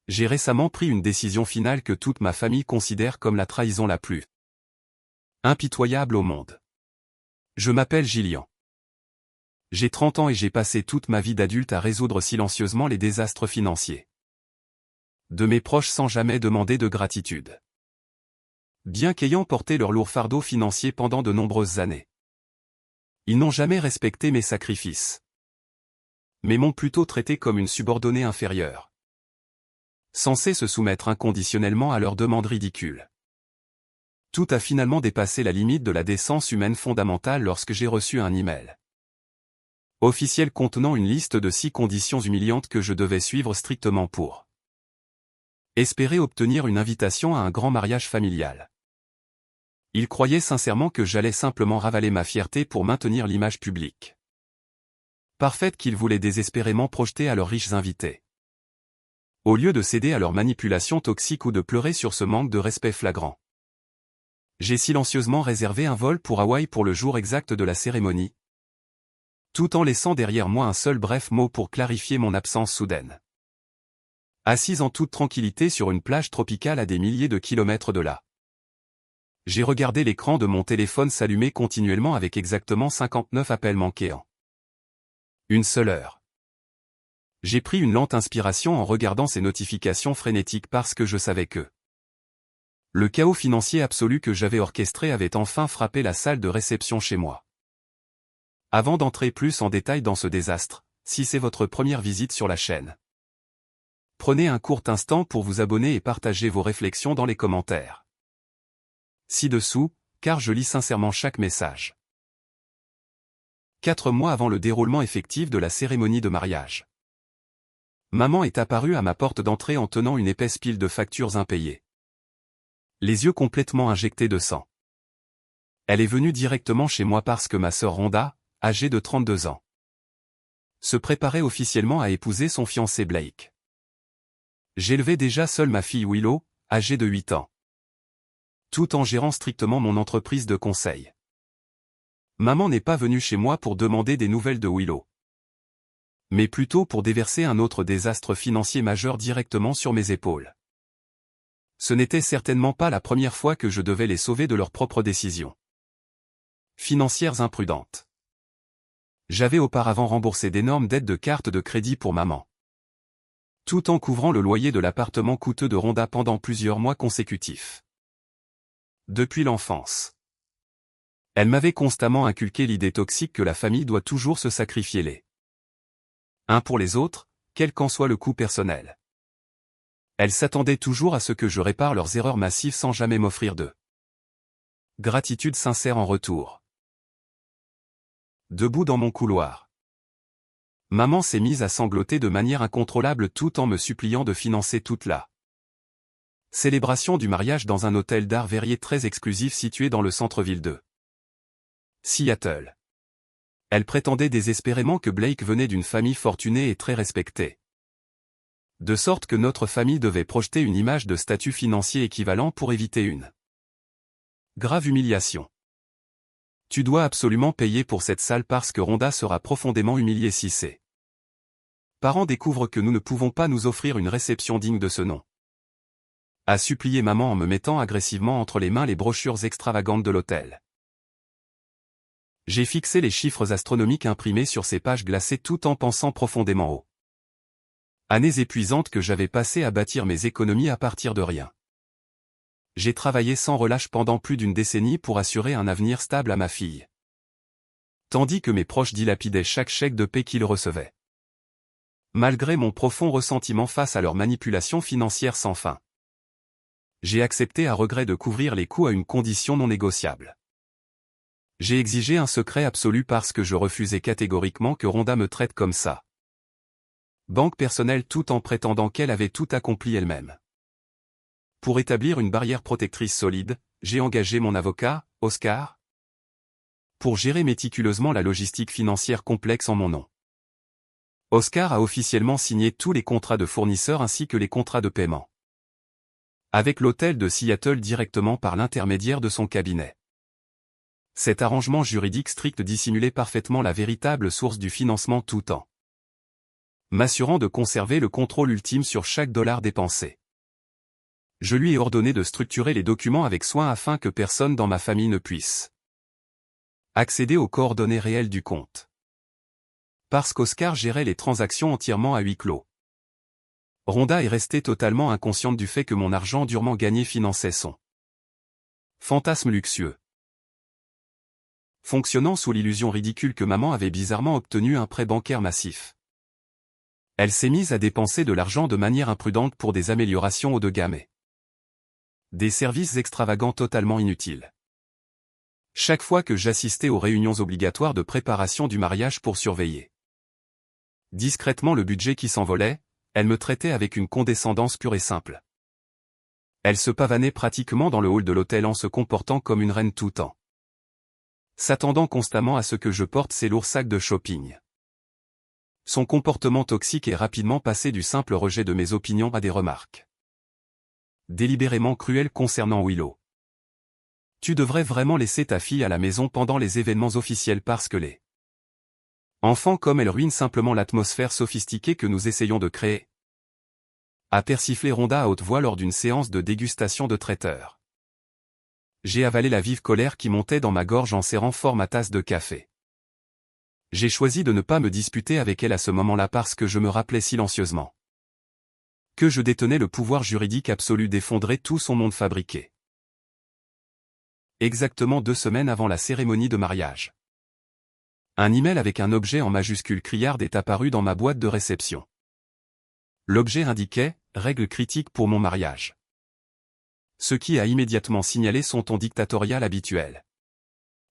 J'ai récemment pris une décision finale que toute ma famille considère comme la trahison la plus impitoyable au monde. Je m'appelle Gillian. J'ai 30 ans et j'ai passé toute ma vie d'adulte à résoudre silencieusement les désastres financiers de mes proches sans jamais demander de gratitude. Bien qu'ayant porté leur lourd fardeau financier pendant de nombreuses années, ils n'ont jamais respecté mes sacrifices, mais m'ont plutôt traité comme une subordonnée inférieure, censée se soumettre inconditionnellement à leurs demandes ridicules. Tout a finalement dépassé la limite de la décence humaine fondamentale lorsque j'ai reçu un email officiel contenant une liste de 6 conditions humiliantes que je devais suivre strictement pour espérer obtenir une invitation à un grand mariage familial. Ils croyaient sincèrement que j'allais simplement ravaler ma fierté pour maintenir l'image publique parfaite qu'ils voulaient désespérément projeter à leurs riches invités. Au lieu de céder à leurs manipulations toxiques ou de pleurer sur ce manque de respect flagrant, j'ai silencieusement réservé un vol pour Hawaï pour le jour exact de la cérémonie, tout en laissant derrière moi un seul bref mot pour clarifier mon absence soudaine. Assise en toute tranquillité sur une plage tropicale à des milliers de kilomètres de là, j'ai regardé l'écran de mon téléphone s'allumer continuellement avec exactement 59 appels manqués en une seule heure. J'ai pris une lente inspiration en regardant ces notifications frénétiques parce que je savais que le chaos financier absolu que j'avais orchestré avait enfin frappé la salle de réception chez moi. Avant d'entrer plus en détail dans ce désastre, si c'est votre première visite sur la chaîne, prenez un court instant pour vous abonner et partager vos réflexions dans les commentaires ci-dessous, car je lis sincèrement chaque message. 4 mois avant le déroulement effectif de la cérémonie de mariage, maman est apparue à ma porte d'entrée en tenant une épaisse pile de factures impayées, les yeux complètement injectés de sang. Elle est venue directement chez moi parce que ma sœur Rhonda, âgée de 32 ans, se préparait officiellement à épouser son fiancé Blake. J'élevais déjà seule ma fille Willow, âgée de 8 ans, tout en gérant strictement mon entreprise de conseil. Maman n'est pas venue chez moi pour demander des nouvelles de Willow, mais plutôt pour déverser un autre désastre financier majeur directement sur mes épaules. Ce n'était certainement pas la première fois que je devais les sauver de leurs propres décisions financières imprudentes. J'avais auparavant remboursé d'énormes dettes de cartes de crédit pour maman, tout en couvrant le loyer de l'appartement coûteux de Rhonda pendant plusieurs mois consécutifs. Depuis l'enfance, elle m'avait constamment inculqué l'idée toxique que la famille doit toujours se sacrifier les uns pour les autres, quel qu'en soit le coût personnel. Elle s'attendait toujours à ce que je répare leurs erreurs massives sans jamais m'offrir de gratitude sincère en retour. Debout dans mon couloir, maman s'est mise à sangloter de manière incontrôlable tout en me suppliant de financer toute la célébration du mariage dans un hôtel d'art verrier très exclusif situé dans le centre-ville de Seattle. Elle prétendait désespérément que Blake venait d'une famille fortunée et très respectée, de sorte que notre famille devait projeter une image de statut financier équivalent pour éviter une grave humiliation. Tu dois absolument payer pour cette salle parce que Rhonda sera profondément humiliée si ses parents découvrent que nous ne pouvons pas nous offrir une réception digne de ce nom, a supplié maman en me mettant agressivement entre les mains les brochures extravagantes de l'hôtel. J'ai fixé les chiffres astronomiques imprimés sur ces pages glacées tout en pensant profondément aux années épuisantes que j'avais passées à bâtir mes économies à partir de rien. J'ai travaillé sans relâche pendant plus d'une décennie pour assurer un avenir stable à ma fille, tandis que mes proches dilapidaient chaque chèque de paie qu'ils recevaient, malgré mon profond ressentiment face à leurs manipulations financières sans fin. J'ai accepté à regret de couvrir les coûts à une condition non négociable. J'ai exigé un secret absolu parce que je refusais catégoriquement que Rhonda me traite comme ça, banque personnelle, tout en prétendant qu'elle avait tout accompli elle-même. Pour établir une barrière protectrice solide, j'ai engagé mon avocat, Oscar, pour gérer méticuleusement la logistique financière complexe en mon nom. Oscar a officiellement signé tous les contrats de fournisseurs ainsi que les contrats de paiement avec l'hôtel de Seattle directement par l'intermédiaire de son cabinet. Cet arrangement juridique strict dissimulait parfaitement la véritable source du financement tout en m'assurant de conserver le contrôle ultime sur chaque dollar dépensé. Je lui ai ordonné de structurer les documents avec soin afin que personne dans ma famille ne puisse accéder aux coordonnées réelles du compte. Parce qu'Oscar gérait les transactions entièrement à huis clos. Rhonda est restée totalement inconsciente du fait que mon argent durement gagné finançait son fantasme luxueux. Fonctionnant sous l'illusion ridicule que maman avait bizarrement obtenu un prêt bancaire massif. Elle s'est mise à dépenser de l'argent de manière imprudente pour des améliorations haut de gamme et des services extravagants totalement inutiles. Chaque fois que j'assistais aux réunions obligatoires de préparation du mariage pour surveiller discrètement le budget qui s'envolait, elle me traitait avec une condescendance pure et simple. Elle se pavanait pratiquement dans le hall de l'hôtel en se comportant comme une reine tout temps, s'attendant constamment à ce que je porte ses lourds sacs de shopping. Son comportement toxique est rapidement passé du simple rejet de mes opinions à des remarques délibérément cruelles concernant Willow. Tu devrais vraiment laisser ta fille à la maison pendant les événements officiels parce que les enfants comme elle ruinent simplement l'atmosphère sophistiquée que nous essayons de créer. A persiflé Rhonda à haute voix lors d'une séance de dégustation de traiteur. J'ai avalé la vive colère qui montait dans ma gorge en serrant fort ma tasse de café. J'ai choisi de ne pas me disputer avec elle à ce moment-là parce que je me rappelais silencieusement que je détenais le pouvoir juridique absolu d'effondrer tout son monde fabriqué. Exactement 2 semaines avant la cérémonie de mariage. Un email avec un objet en majuscule criarde est apparu dans ma boîte de réception. L'objet indiquait « Règles critiques pour mon mariage ». Ce qui a immédiatement signalé son ton dictatorial habituel.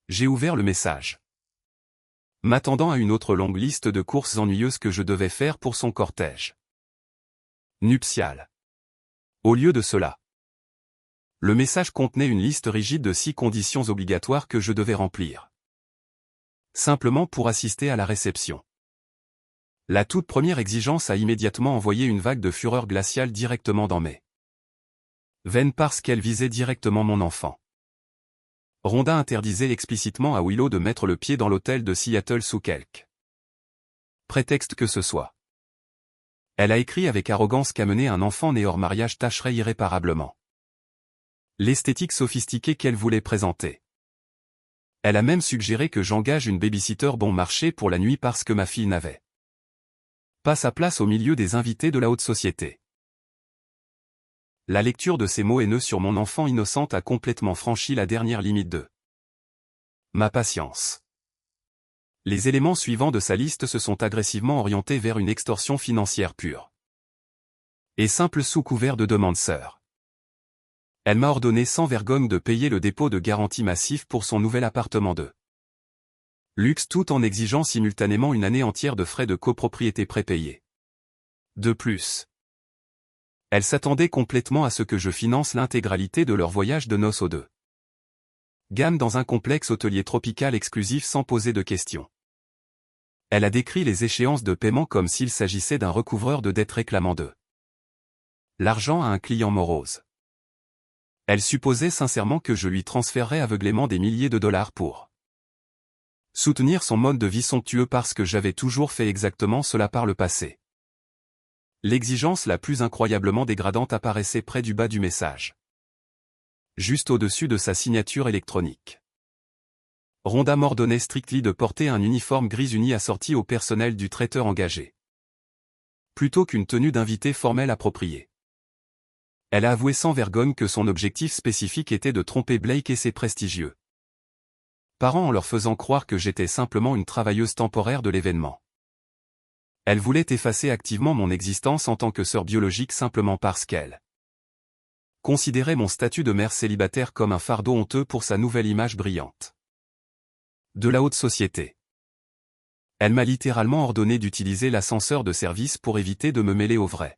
J'ai ouvert le message, m'attendant à une autre longue liste de courses ennuyeuses que je devais faire pour son cortège nuptial. Au lieu de cela, le message contenait une liste rigide de 6 conditions obligatoires que je devais remplir. Simplement pour assister à la réception. La toute première exigence a immédiatement envoyé une vague de fureur glaciale directement dans mes veines parce qu'elle visait directement mon enfant. Rhonda interdisait explicitement à Willow de mettre le pied dans l'hôtel de Seattle sous quelque prétexte que ce soit. Elle a écrit avec arrogance qu'amener un enfant né hors mariage tâcherait irréparablement l'esthétique sophistiquée qu'elle voulait présenter. Elle a même suggéré que j'engage une babysitter bon marché pour la nuit parce que ma fille n'avait pas sa place au milieu des invités de la haute société. La lecture de ces mots haineux sur mon enfant innocente a complètement franchi la dernière limite de ma patience. Les éléments suivants de sa liste se sont agressivement orientés vers une extorsion financière pure et simple sous couvert de demande sœur. Elle m'a ordonné sans vergogne de payer le dépôt de garantie massif pour son nouvel appartement de luxe tout en exigeant simultanément une année entière de frais de copropriété prépayés. De plus, elle s'attendait complètement à ce que je finance l'intégralité de leur voyage de noces aux deux gamme dans un complexe hôtelier tropical exclusif sans poser de questions. Elle a décrit les échéances de paiement comme s'il s'agissait d'un recouvreur de dettes réclamant de l'argent à un client morose. Elle supposait sincèrement que je lui transférerais aveuglément des milliers de dollars pour soutenir son mode de vie somptueux parce que j'avais toujours fait exactement cela par le passé. L'exigence la plus incroyablement dégradante apparaissait près du bas du message. Juste au-dessus de sa signature électronique. Rhonda m'ordonnait strictly de porter un uniforme gris uni assorti au personnel du traiteur engagé, plutôt qu'une tenue d'invité formelle appropriée. Elle a avoué sans vergogne que son objectif spécifique était de tromper Blake et ses prestigieux parents en leur faisant croire que j'étais simplement une travailleuse temporaire de l'événement. Elle voulait effacer activement mon existence en tant que sœur biologique simplement parce qu'elle considérait mon statut de mère célibataire comme un fardeau honteux pour sa nouvelle image brillante de la haute société. Elle m'a littéralement ordonné d'utiliser l'ascenseur de service pour éviter de me mêler aux vrais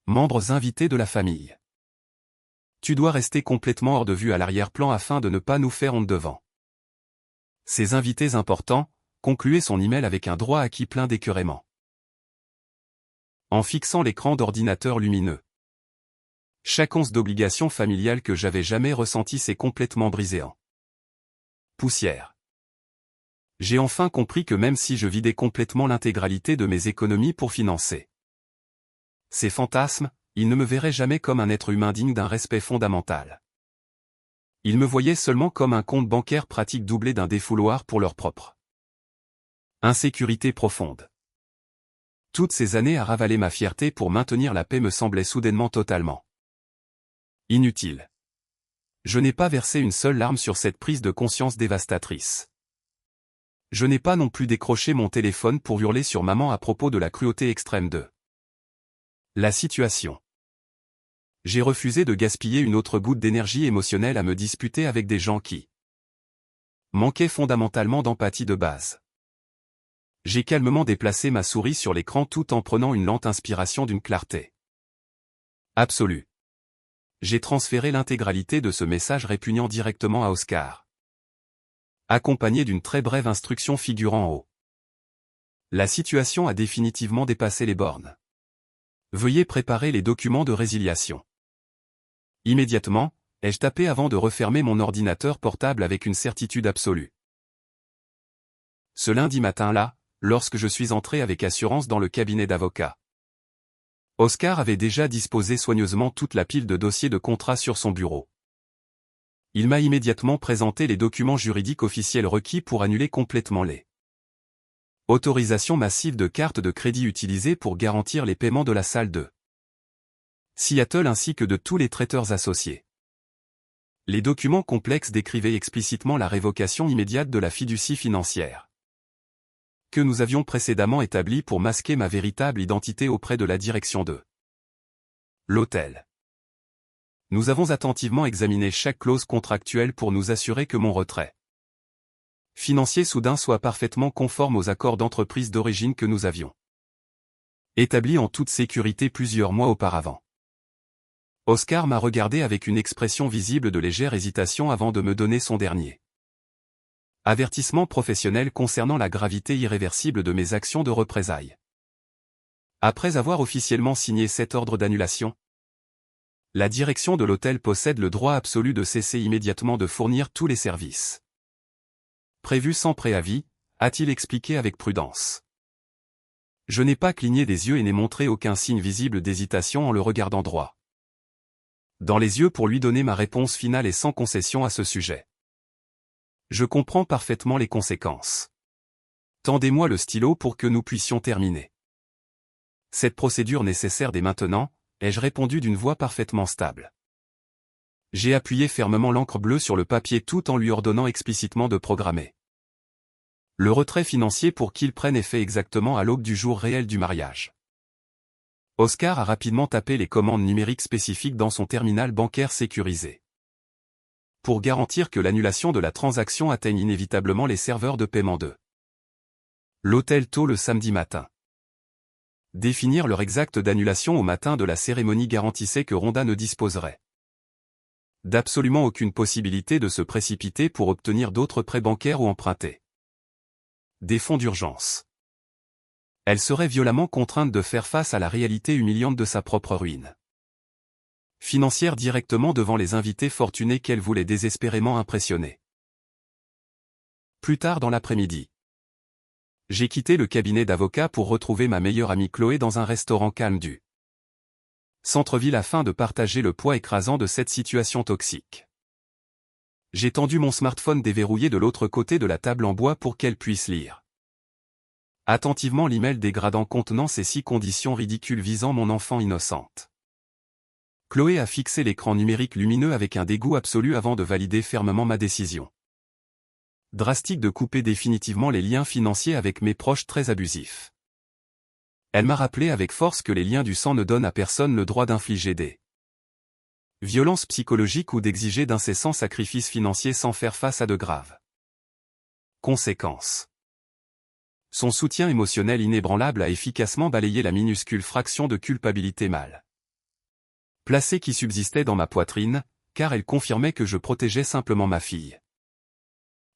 membres invités de la famille. Tu dois rester complètement hors de vue à l'arrière-plan afin de ne pas nous faire honte devant ces invités importants, concluait son email avec un droit acquis plein d'écœurement. En fixant l'écran d'ordinateur lumineux. Chaque once d'obligation familiale que j'avais jamais ressentie s'est complètement brisée en poussière. J'ai enfin compris que même si je vidais complètement l'intégralité de mes économies pour financer ces fantasmes, ils ne me verraient jamais comme un être humain digne d'un respect fondamental. Ils me voyaient seulement comme un compte bancaire pratique doublé d'un défouloir pour leur propre insécurité profonde. Toutes ces années à ravaler ma fierté pour maintenir la paix me semblaient soudainement totalement inutiles. Je n'ai pas versé une seule larme sur cette prise de conscience dévastatrice. Je n'ai pas non plus décroché mon téléphone pour hurler sur maman à propos de la cruauté extrême de la situation. J'ai refusé de gaspiller une autre goutte d'énergie émotionnelle à me disputer avec des gens qui manquaient fondamentalement d'empathie de base. J'ai calmement déplacé ma souris sur l'écran tout en prenant une lente inspiration d'une clarté absolue. J'ai transféré l'intégralité de ce message répugnant directement à Oscar, accompagné d'une très brève instruction figurant en haut. La situation a définitivement dépassé les bornes. Veuillez préparer les documents de résiliation. Immédiatement, ai-je tapé avant de refermer mon ordinateur portable avec une certitude absolue. Ce lundi matin-là, lorsque je suis entré avec assurance dans le cabinet d'avocat, Oscar avait déjà disposé soigneusement toute la pile de dossiers de contrat sur son bureau. Il m'a immédiatement présenté les documents juridiques officiels requis pour annuler complètement les autorisations massives de cartes de crédit utilisées pour garantir les paiements de la salle de Seattle ainsi que de tous les traiteurs associés. Les documents complexes décrivaient explicitement la révocation immédiate de la fiducie financière que nous avions précédemment établie pour masquer ma véritable identité auprès de la direction de l'hôtel. Nous avons attentivement examiné chaque clause contractuelle pour nous assurer que mon retrait financier soudain soit parfaitement conforme aux accords d'entreprise d'origine que nous avions établis en toute sécurité plusieurs mois auparavant. Oscar m'a regardé avec une expression visible de légère hésitation avant de me donner son dernier avertissement professionnel concernant la gravité irréversible de mes actions de représailles. Après avoir officiellement signé cet ordre d'annulation, la direction de l'hôtel possède le droit absolu de cesser immédiatement de fournir tous les services prévus sans préavis, a-t-il expliqué avec prudence. Je n'ai pas cligné des yeux et n'ai montré aucun signe visible d'hésitation en le regardant droit dans les yeux pour lui donner ma réponse finale et sans concession à ce sujet. Je comprends parfaitement les conséquences. Tendez-moi le stylo pour que nous puissions terminer cette procédure nécessaire dès maintenant, ai-je répondu d'une voix parfaitement stable. J'ai appuyé fermement l'encre bleue sur le papier tout en lui ordonnant explicitement de programmer le retrait financier pour qu'il prenne effet exactement à l'aube du jour réel du mariage. Oscar a rapidement tapé les commandes numériques spécifiques dans son terminal bancaire sécurisé pour garantir que l'annulation de la transaction atteigne inévitablement les serveurs de paiement de l'hôtel tôt le samedi matin. Définir l'heure exacte d'annulation au matin de la cérémonie garantissait que Rhonda ne disposerait d'absolument aucune possibilité de se précipiter pour obtenir d'autres prêts bancaires ou emprunter des fonds d'urgence. Elle serait violemment contrainte de faire face à la réalité humiliante de sa propre ruine financière directement devant les invités fortunés qu'elle voulait désespérément impressionner. Plus tard dans l'après-midi, j'ai quitté le cabinet d'avocat pour retrouver ma meilleure amie Chloé dans un restaurant calme du centre-ville afin de partager le poids écrasant de cette situation toxique. J'ai tendu mon smartphone déverrouillé de l'autre côté de la table en bois pour qu'elle puisse lire attentivement l'email dégradant contenant ces 6 conditions ridicules visant mon enfant innocente. Chloé a fixé l'écran numérique lumineux avec un dégoût absolu avant de valider fermement ma décision drastique de couper définitivement les liens financiers avec mes proches très abusifs. Elle m'a rappelé avec force que les liens du sang ne donnent à personne le droit d'infliger des violences psychologiques ou d'exiger d'incessants sacrifices financiers sans faire face à de graves conséquences. Son soutien émotionnel inébranlable a efficacement balayé la minuscule fraction de culpabilité mal placée qui subsistait dans ma poitrine, car elle confirmait que je protégeais simplement ma fille.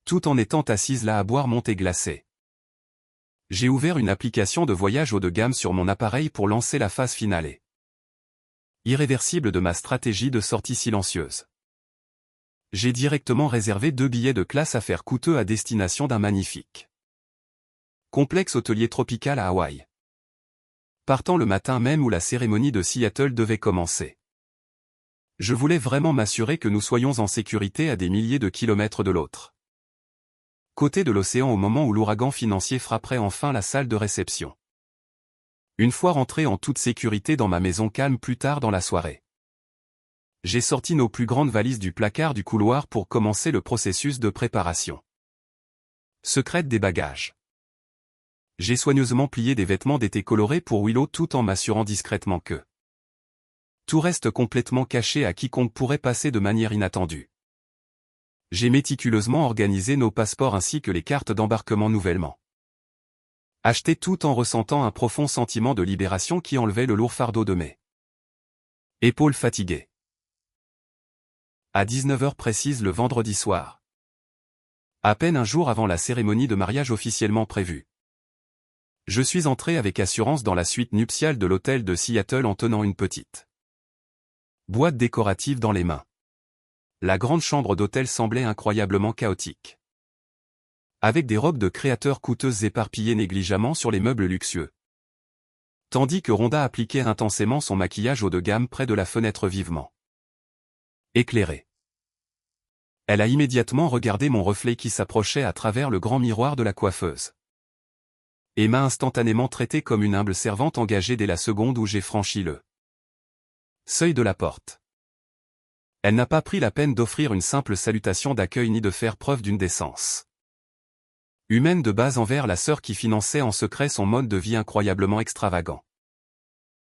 Tout en étant assise là à boire mon thé glacé. J'ai ouvert une application de voyage haut de gamme sur mon appareil pour lancer la phase finale irréversible de ma stratégie de sortie silencieuse. J'ai directement réservé 2 billets de classe affaires coûteux à destination d'un magnifique complexe hôtelier tropical à Hawaï. Partant le matin même où la cérémonie de Seattle devait commencer. Je voulais vraiment m'assurer que nous soyons en sécurité à des milliers de kilomètres de l'autre côté de l'océan au moment où l'ouragan financier frapperait enfin la salle de réception. Une fois rentré en toute sécurité dans ma maison calme plus tard dans la soirée, j'ai sorti nos plus grandes valises du placard du couloir pour commencer le processus de préparation secrète des bagages. J'ai soigneusement plié des vêtements d'été colorés pour Willow tout en m'assurant discrètement que tout reste complètement caché à quiconque pourrait passer de manière inattendue. J'ai méticuleusement organisé nos passeports ainsi que les cartes d'embarquement nouvellement achetées tout en ressentant un profond sentiment de libération qui enlevait le lourd fardeau de mes épaules fatiguées. À 19h précise le vendredi soir, à peine un jour avant la cérémonie de mariage officiellement prévue, je suis entré avec assurance dans la suite nuptiale de l'hôtel de Seattle en tenant une petite boîte décorative dans les mains. La grande chambre d'hôtel semblait incroyablement chaotique, avec des robes de créateurs coûteuses éparpillées négligemment sur les meubles luxueux, tandis que Rhonda appliquait intensément son maquillage haut de gamme près de la fenêtre vivement éclairée. Elle a immédiatement regardé mon reflet qui s'approchait à travers le grand miroir de la coiffeuse, et m'a instantanément traité comme une humble servante engagée dès la seconde où j'ai franchi le seuil de la porte. Elle n'a pas pris la peine d'offrir une simple salutation d'accueil ni de faire preuve d'une décence humaine de base envers la sœur qui finançait en secret son mode de vie incroyablement extravagant.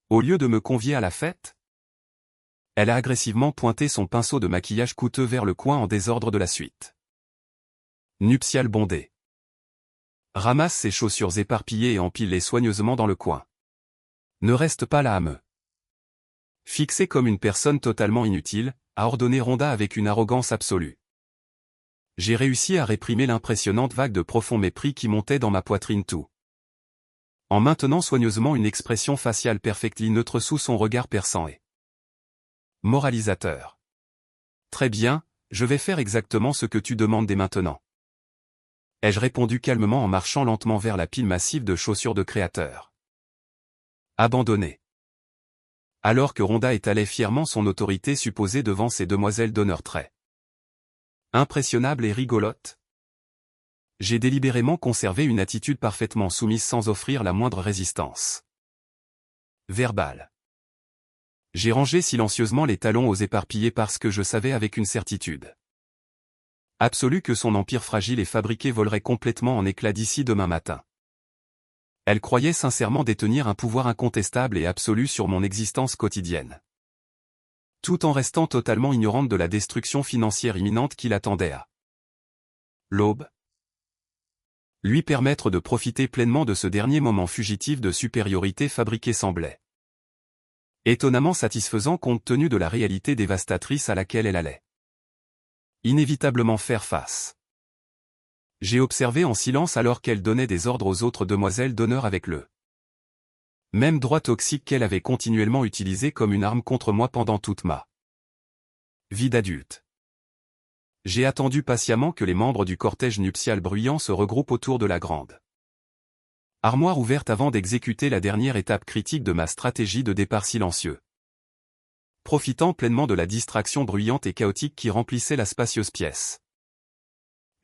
Au lieu de me convier à la fête, elle a agressivement pointé son pinceau de maquillage coûteux vers le coin en désordre de la suite nuptiale bondée. Ramasse ses chaussures éparpillées et empile-les soigneusement dans le coin. Ne reste pas là à me fixer comme une personne totalement inutile, a ordonné Rhonda avec une arrogance absolue. J'ai réussi à réprimer l'impressionnante vague de profond mépris qui montait dans ma poitrine tout en maintenant soigneusement une expression faciale perfectly neutre sous son regard perçant et moralisateur. Très bien, je vais faire exactement ce que tu demandes dès maintenant, ai-je répondu calmement en marchant lentement vers la pile massive de chaussures de créateur abandonnées. Alors que Rhonda étalait fièrement son autorité supposée devant ces demoiselles d'honneur très impressionnables et rigolotes, j'ai délibérément conservé une attitude parfaitement soumise sans offrir la moindre résistance verbale. J'ai rangé silencieusement les talons aux éparpillés parce que je savais avec une certitude absolue que son empire fragile et fabriqué volerait complètement en éclats d'ici demain matin. Elle croyait sincèrement détenir un pouvoir incontestable et absolu sur mon existence quotidienne, tout en restant totalement ignorante de la destruction financière imminente qui l'attendait à l'aube. Lui permettre de profiter pleinement de ce dernier moment fugitif de supériorité fabriqué semblait étonnamment satisfaisant compte tenu de la réalité dévastatrice à laquelle elle allait inévitablement faire face. J'ai observé en silence alors qu'elle donnait des ordres aux autres demoiselles d'honneur avec le même droit toxique qu'elle avait continuellement utilisé comme une arme contre moi pendant toute ma vie d'adulte. J'ai attendu patiemment que les membres du cortège nuptial bruyant se regroupent autour de la grande armoire ouverte avant d'exécuter la dernière étape critique de ma stratégie de départ silencieux. Profitant pleinement de la distraction bruyante et chaotique qui remplissait la spacieuse pièce,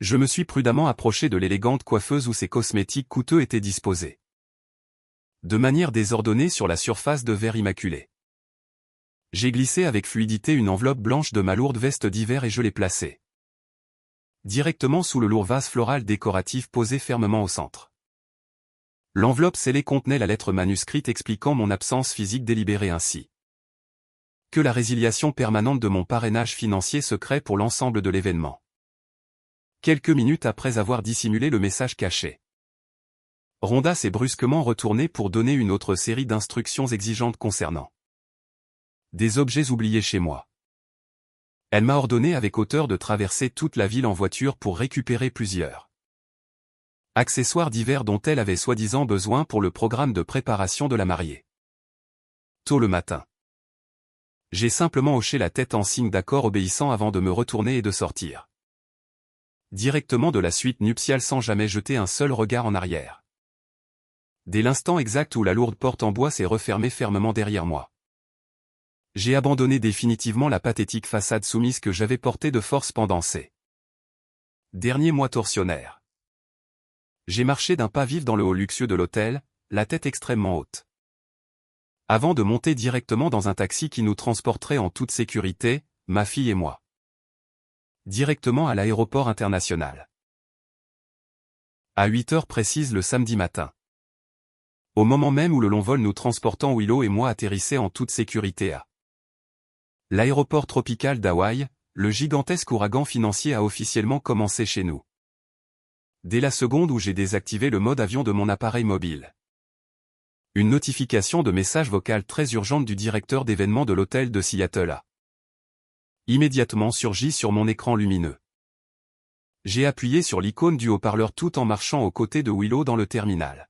je me suis prudemment approché de l'élégante coiffeuse où ses cosmétiques coûteux étaient disposés de manière désordonnée sur la surface de verre immaculé. J'ai glissé avec fluidité une enveloppe blanche de ma lourde veste d'hiver et je l'ai placée directement sous le lourd vase floral décoratif posé fermement au centre. L'enveloppe scellée contenait la lettre manuscrite expliquant mon absence physique délibérée ainsi que la résiliation permanente de mon parrainage financier secret pour l'ensemble de l'événement. Quelques minutes après avoir dissimulé le message caché, Rhonda s'est brusquement retournée pour donner une autre série d'instructions exigeantes concernant des objets oubliés chez moi. Elle m'a ordonné avec hauteur de traverser toute la ville en voiture pour récupérer plusieurs accessoires divers dont elle avait soi-disant besoin pour le programme de préparation de la mariée. Tôt le matin, J'ai simplement hoché la tête en signe d'accord obéissant avant de me retourner et de sortir directement de la suite nuptiale sans jamais jeter un seul regard en arrière. Dès l'instant exact où la lourde porte en bois s'est refermée fermement derrière moi, j'ai abandonné définitivement la pathétique façade soumise que j'avais portée de force pendant ces derniers mois tortionnaires. J'ai marché d'un pas vif dans le hall luxueux de l'hôtel, la tête extrêmement haute, avant de monter directement dans un taxi qui nous transporterait en toute sécurité, ma fille et moi, directement à l'aéroport international. À 8 heures précises le samedi matin. Au moment même où le long vol nous transportant Willow et moi atterrissait en toute sécurité à l'aéroport tropical d'Hawaï, le gigantesque ouragan financier a officiellement commencé chez nous. Dès la seconde où j'ai désactivé le mode avion de mon appareil mobile, une notification de message vocal très urgente du directeur d'événements de l'hôtel de Seattle a immédiatement surgi sur mon écran lumineux. J'ai appuyé sur l'icône du haut-parleur tout en marchant aux côtés de Willow dans le terminal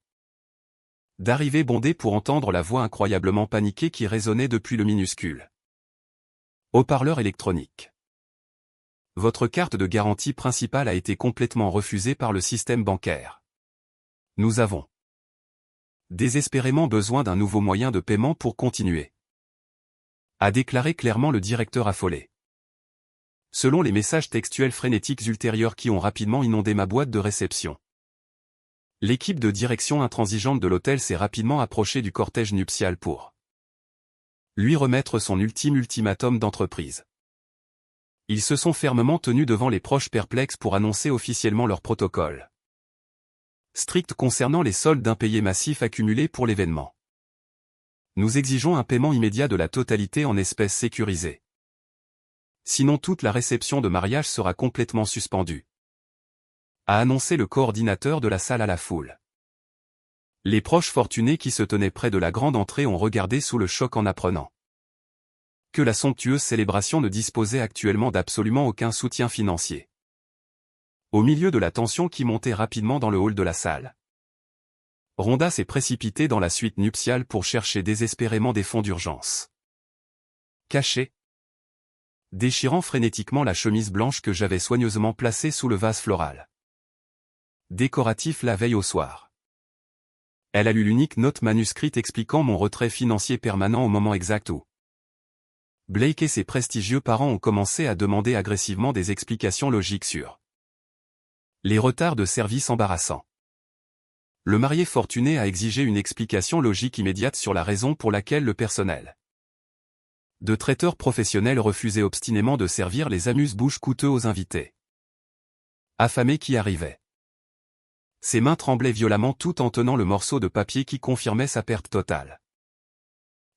d'arrivée bondé pour entendre la voix incroyablement paniquée qui résonnait depuis le minuscule haut-parleur électronique. Votre carte de garantie principale a été complètement refusée par le système bancaire. Nous avons désespérément besoin d'un nouveau moyen de paiement pour continuer, a déclaré clairement le directeur affolé. Selon les messages textuels frénétiques ultérieurs qui ont rapidement inondé ma boîte de réception, l'équipe de direction intransigeante de l'hôtel s'est rapidement approchée du cortège nuptial pour lui remettre son ultime ultimatum d'entreprise. Ils se sont fermement tenus devant les proches perplexes pour annoncer officiellement leur protocole strict concernant les soldes d'impayés massifs accumulés pour l'événement. Nous exigeons un paiement immédiat de la totalité en espèces sécurisées. Sinon toute la réception de mariage sera complètement suspendue, a annoncé le coordinateur de la salle à la foule. Les proches fortunés qui se tenaient près de la grande entrée ont regardé sous le choc en apprenant que la somptueuse célébration ne disposait actuellement d'absolument aucun soutien financier. Au milieu de la tension qui montait rapidement dans le hall de la salle, Rhonda s'est précipitée dans la suite nuptiale pour chercher désespérément des fonds d'urgence cachés, déchirant frénétiquement la chemise blanche que j'avais soigneusement placée sous le vase floral décoratif la veille au soir. Elle a lu l'unique note manuscrite expliquant mon retrait financier permanent au moment exact où Blake et ses prestigieux parents ont commencé à demander agressivement des explications logiques sur les retards de service embarrassants. Le marié fortuné a exigé une explication logique immédiate sur la raison pour laquelle le personnel de traiteurs professionnels refusait obstinément de servir les amuse-bouches coûteux aux invités affamés qui arrivaient. Ses mains tremblaient violemment tout en tenant le morceau de papier qui confirmait sa perte totale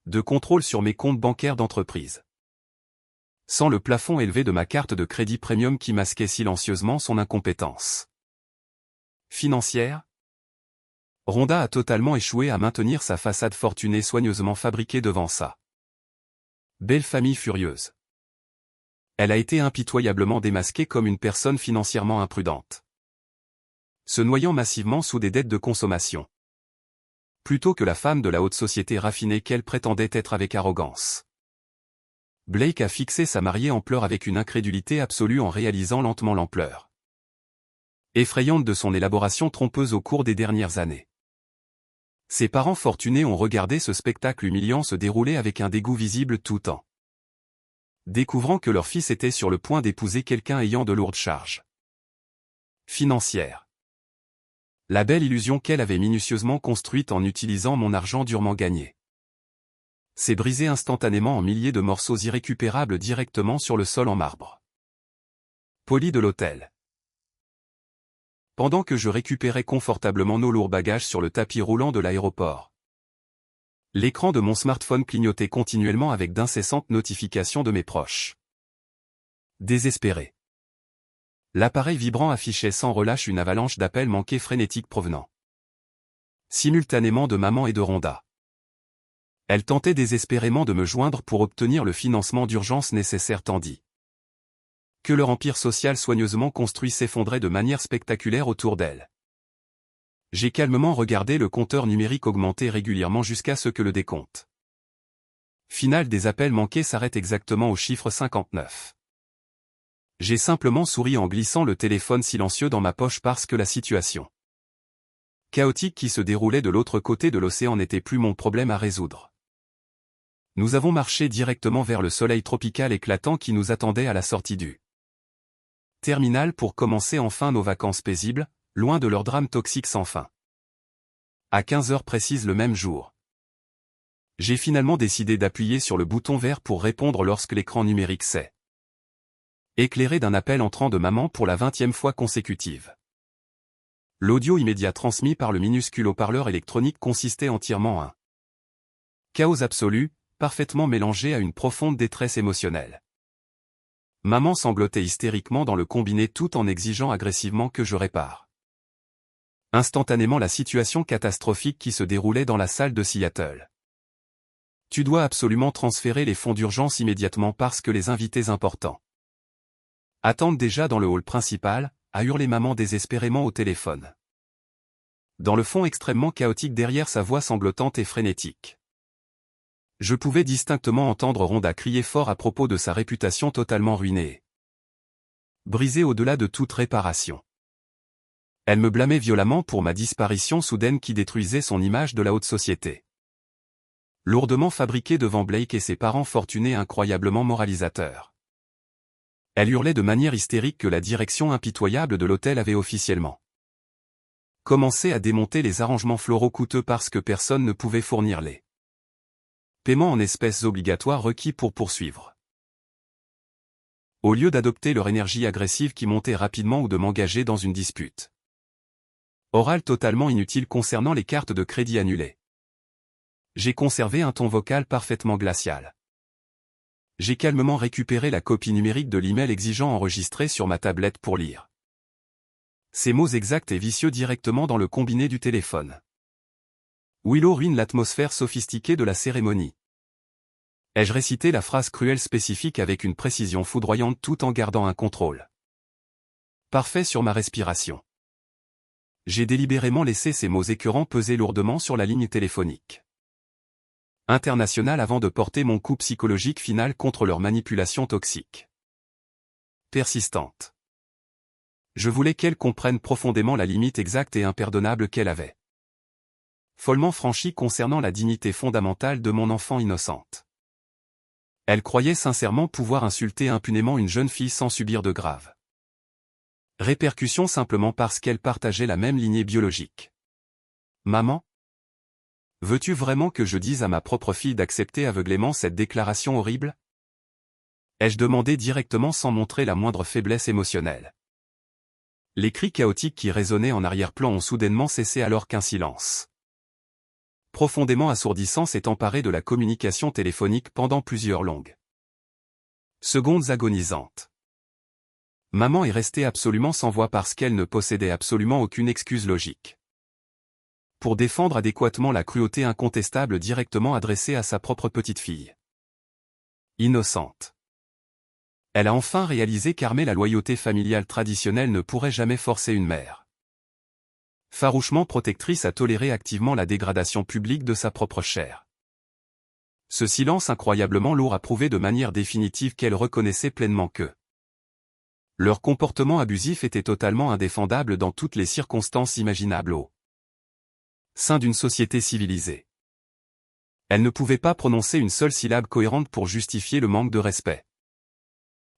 de contrôle sur mes comptes bancaires d'entreprise, sans le plafond élevé de ma carte de crédit premium qui masquait silencieusement son incompétence financière. Rhonda a totalement échoué à maintenir sa façade fortunée soigneusement fabriquée devant ça. Belle famille furieuse. Elle a été impitoyablement démasquée comme une personne financièrement imprudente, se noyant massivement sous des dettes de consommation, plutôt que la femme de la haute société raffinée qu'elle prétendait être avec arrogance. Blake a fixé sa mariée en pleurs avec une incrédulité absolue en réalisant lentement l'ampleur effrayante de son élaboration trompeuse au cours des dernières années. Ses parents fortunés ont regardé ce spectacle humiliant se dérouler avec un dégoût visible tout en découvrant que leur fils était sur le point d'épouser quelqu'un ayant de lourdes charges financières. La belle illusion qu'elle avait minutieusement construite en utilisant mon argent durement gagné s'est brisée instantanément en milliers de morceaux irrécupérables directement sur le sol en marbre poli de l'hôtel. Pendant que je récupérais confortablement nos lourds bagages sur le tapis roulant de l'aéroport, l'écran de mon smartphone clignotait continuellement avec d'incessantes notifications de mes proches désespérés. L'appareil vibrant affichait sans relâche une avalanche d'appels manqués frénétiques provenant simultanément de maman et de Rhonda. Elle tentait désespérément de me joindre pour obtenir le financement d'urgence nécessaire tandis que leur empire social soigneusement construit s'effondrait de manière spectaculaire autour d'elle. J'ai calmement regardé le compteur numérique augmenter régulièrement jusqu'à ce que le décompte Finale des appels manqués s'arrête exactement au chiffre 59. J'ai simplement souri en glissant le téléphone silencieux dans ma poche parce que la situation chaotique qui se déroulait de l'autre côté de l'océan n'était plus mon problème à résoudre. Nous avons marché directement vers le soleil tropical éclatant qui nous attendait à la sortie du terminal pour commencer enfin nos vacances paisibles, loin de leur drame toxique sans fin. À 15 heures précises le même jour, j'ai finalement décidé d'appuyer sur le bouton vert pour répondre lorsque l'écran numérique s'est éclairé d'un appel entrant de maman pour la 20e fois consécutive. L'audio immédiat transmis par le minuscule haut-parleur électronique consistait entièrement en un chaos absolu, parfaitement mélangé à une profonde détresse émotionnelle. Maman sanglotait hystériquement dans le combiné tout en exigeant agressivement que je répare instantanément la situation catastrophique qui se déroulait dans la salle de Seattle. Tu dois absolument transférer les fonds d'urgence immédiatement parce que les invités importants attendent déjà dans le hall principal, a hurlé maman désespérément au téléphone. Dans le fond extrêmement chaotique derrière sa voix sanglotante et frénétique. Je pouvais distinctement entendre Rhonda crier fort à propos de sa réputation totalement ruinée. Brisée au-delà de toute réparation. Elle me blâmait violemment pour ma disparition soudaine qui détruisait son image de la haute société. Lourdement fabriquée devant Blake et ses parents fortunés incroyablement moralisateurs. Elle hurlait de manière hystérique que la direction impitoyable de l'hôtel avait officiellement commencé à démonter les arrangements floraux coûteux parce que personne ne pouvait fournir les paiements en espèces obligatoires requis pour poursuivre. Au lieu d'adopter leur énergie agressive qui montait rapidement ou de m'engager dans une dispute orale totalement inutile concernant les cartes de crédit annulées. J'ai conservé un ton vocal parfaitement glacial. J'ai calmement récupéré la copie numérique de l'email exigeant enregistré sur ma tablette pour lire ces mots exacts et vicieux directement dans le combiné du téléphone. Willow ruine l'atmosphère sophistiquée de la cérémonie. Ai-je récité la phrase cruelle spécifique avec une précision foudroyante tout en gardant un contrôle parfait sur ma respiration. J'ai délibérément laissé ces mots écœurants peser lourdement sur la ligne téléphonique internationale avant de porter mon coup psychologique final contre leur manipulation toxique. Persistante. Je voulais qu'elle comprenne profondément la limite exacte et impardonnable qu'elle avait follement franchie concernant la dignité fondamentale de mon enfant innocente. Elle croyait sincèrement pouvoir insulter impunément une jeune fille sans subir de graves répercussions simplement parce qu'elle partageait la même lignée biologique. Maman? Veux-tu vraiment que je dise à ma propre fille d'accepter aveuglément cette déclaration horrible? Ai-je demandé directement sans montrer la moindre faiblesse émotionnelle. Les cris chaotiques qui résonnaient en arrière-plan ont soudainement cessé alors qu'un silence profondément assourdissant s'est emparé de la communication téléphonique pendant plusieurs longues secondes agonisantes. Maman est restée absolument sans voix parce qu'elle ne possédait absolument aucune excuse logique pour défendre adéquatement la cruauté incontestable directement adressée à sa propre petite-fille. Innocente. Elle a enfin réalisé qu'armer la loyauté familiale traditionnelle ne pourrait jamais forcer une mère farouchement protectrice à tolérer activement la dégradation publique de sa propre chair. Ce silence incroyablement lourd a prouvé de manière définitive qu'elle reconnaissait pleinement que leur comportement abusif était totalement indéfendable dans toutes les circonstances imaginables au sein d'une société civilisée. Elle ne pouvait pas prononcer une seule syllabe cohérente pour justifier le manque de respect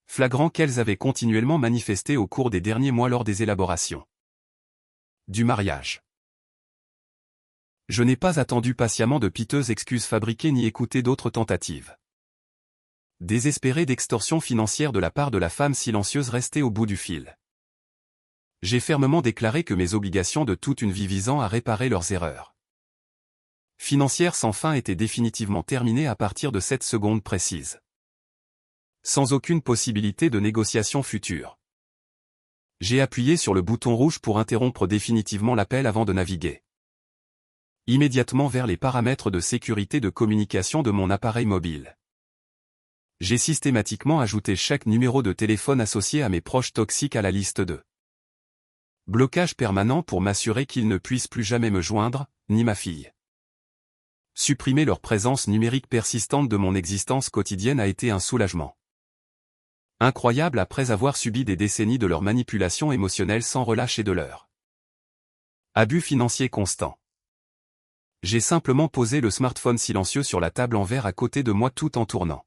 flagrant qu'elles avaient continuellement manifesté au cours des derniers mois lors des élaborations du mariage. Je n'ai pas attendu patiemment de piteuses excuses fabriquées ni écouté d'autres tentatives désespérées d'extorsion financière de la part de la femme silencieuse restée au bout du fil. J'ai fermement déclaré que mes obligations de toute une vie visant à réparer leurs erreurs financières sans fin étaient définitivement terminées à partir de cette seconde précise. Sans aucune possibilité de négociation future. J'ai appuyé sur le bouton rouge pour interrompre définitivement l'appel avant de naviguer immédiatement vers les paramètres de sécurité de communication de mon appareil mobile. J'ai systématiquement ajouté chaque numéro de téléphone associé à mes proches toxiques à la liste de blocage permanent pour m'assurer qu'ils ne puissent plus jamais me joindre, ni ma fille. Supprimer leur présence numérique persistante de mon existence quotidienne a été un soulagement incroyable après avoir subi des décennies de leur manipulation émotionnelle sans relâche et de leur abus financier constant. J'ai simplement posé le smartphone silencieux sur la table en verre à côté de moi tout en tournant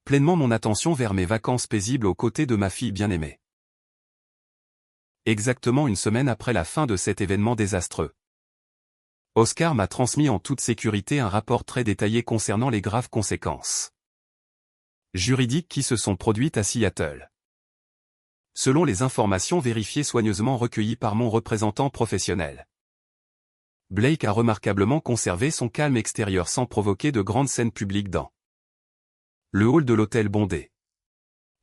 pleinement mon attention vers mes vacances paisibles aux côtés de ma fille bien-aimée. Exactement une semaine après la fin de cet événement désastreux, Oscar m'a transmis en toute sécurité un rapport très détaillé concernant les graves conséquences juridiques qui se sont produites à Seattle. Selon les informations vérifiées soigneusement recueillies par mon représentant professionnel, Blake a remarquablement conservé son calme extérieur sans provoquer de grandes scènes publiques dans le hall de l'hôtel bondé.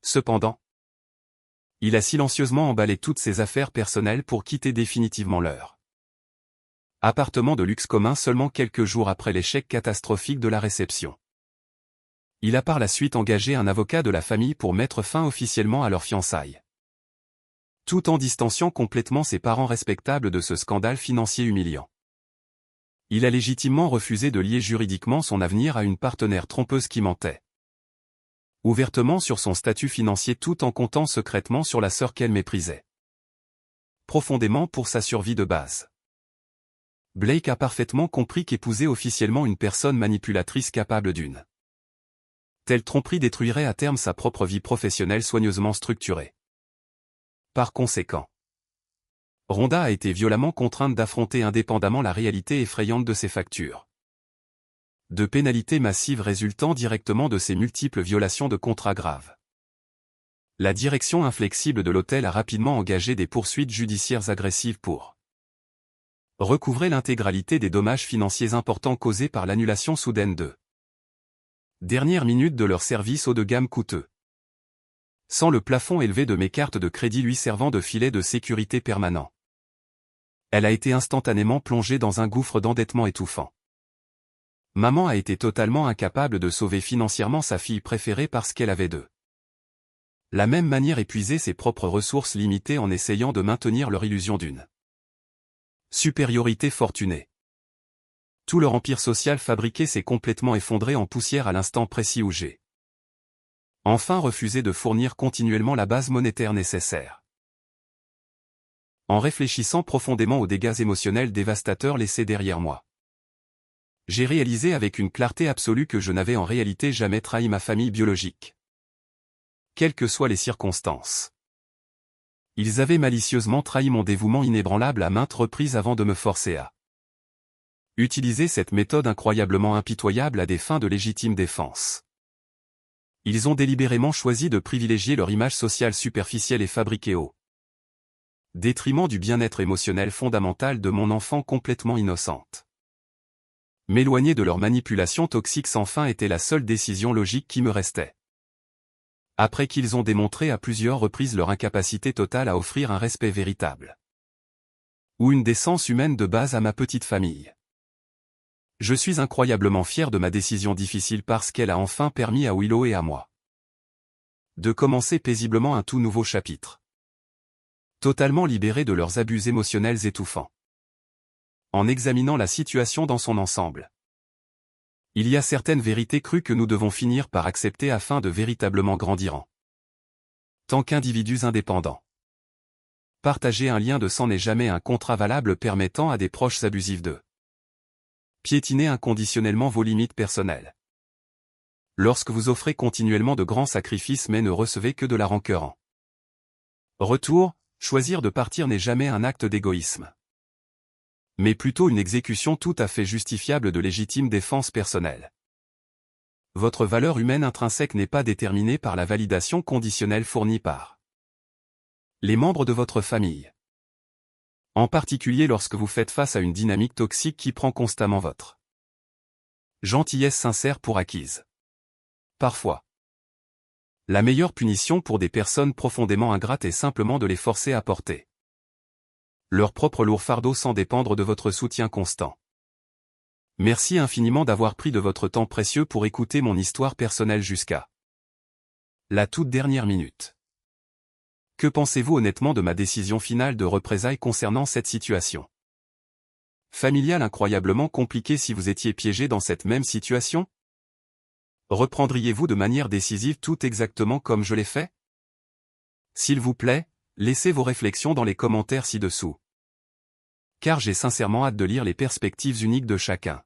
Cependant, il a silencieusement emballé toutes ses affaires personnelles pour quitter définitivement leur appartement de luxe commun seulement quelques jours après l'échec catastrophique de la réception. Il a par la suite engagé un avocat de la famille pour mettre fin officiellement à leurs fiançailles, tout en distanciant complètement ses parents respectables de ce scandale financier humiliant. Il a légitimement refusé de lier juridiquement son avenir à une partenaire trompeuse qui mentait ouvertement sur son statut financier tout en comptant secrètement sur la sœur qu'elle méprisait profondément pour sa survie de base. Blake a parfaitement compris qu'épouser officiellement une personne manipulatrice capable d'une telle tromperie détruirait à terme sa propre vie professionnelle soigneusement structurée. Par conséquent, Rhonda a été violemment contrainte d'affronter indépendamment la réalité effrayante de ses factures de pénalités massives résultant directement de ses multiples violations de contrats graves. La direction inflexible de l'hôtel a rapidement engagé des poursuites judiciaires agressives pour recouvrer l'intégralité des dommages financiers importants causés par l'annulation soudaine de dernière minute de leur service haut de gamme coûteux, sans le plafond élevé de mes cartes de crédit lui servant de filet de sécurité permanent. Elle a été instantanément plongée dans un gouffre d'endettement étouffant. Maman a été totalement incapable de sauver financièrement sa fille préférée parce qu'elle avait de la même manière épuisé ses propres ressources limitées en essayant de maintenir leur illusion d'une supériorité fortunée. Tout leur empire social fabriqué s'est complètement effondré en poussière à l'instant précis où j'ai enfin refusé de fournir continuellement la base monétaire nécessaire. En réfléchissant profondément aux dégâts émotionnels dévastateurs laissés derrière moi, j'ai réalisé avec une clarté absolue que je n'avais en réalité jamais trahi ma famille biologique. Quelles que soient les circonstances. Ils avaient malicieusement trahi mon dévouement inébranlable à maintes reprises avant de me forcer à utiliser cette méthode incroyablement impitoyable à des fins de légitime défense. Ils ont délibérément choisi de privilégier leur image sociale superficielle et fabriquée au détriment du bien-être émotionnel fondamental de mon enfant complètement innocente. M'éloigner de leur manipulation toxique sans fin était la seule décision logique qui me restait. Après qu'ils ont démontré à plusieurs reprises leur incapacité totale à offrir un respect véritable ou une décence humaine de base à ma petite famille. Je suis incroyablement fier de ma décision difficile parce qu'elle a enfin permis à Willow et à moi de commencer paisiblement un tout nouveau chapitre. Totalement libérés de leurs abus émotionnels étouffants. En examinant la situation dans son ensemble, il y a certaines vérités crues que nous devons finir par accepter afin de véritablement grandir en tant qu'individus indépendants. Partager un lien de sang n'est jamais un contrat valable permettant à des proches abusifs de piétiner inconditionnellement vos limites personnelles. Lorsque vous offrez continuellement de grands sacrifices mais ne recevez que de la rancœur en retour, choisir de partir n'est jamais un acte d'égoïsme, mais plutôt une exécution tout à fait justifiable de légitime défense personnelle. Votre valeur humaine intrinsèque n'est pas déterminée par la validation conditionnelle fournie par les membres de votre famille. En particulier lorsque vous faites face à une dynamique toxique qui prend constamment votre gentillesse sincère pour acquise. Parfois, la meilleure punition pour des personnes profondément ingrates est simplement de les forcer à porter leur propre lourd fardeau sans dépendre de votre soutien constant. Merci infiniment d'avoir pris de votre temps précieux pour écouter mon histoire personnelle jusqu'à la toute dernière minute. Que pensez-vous honnêtement de ma décision finale de représailles concernant cette situation? Familial incroyablement compliqué si vous étiez piégé dans cette même situation? Reprendriez-vous de manière décisive tout exactement comme je l'ai fait? S'il vous plaît, laissez vos réflexions dans les commentaires ci-dessous. Car j'ai sincèrement hâte de lire les perspectives uniques de chacun.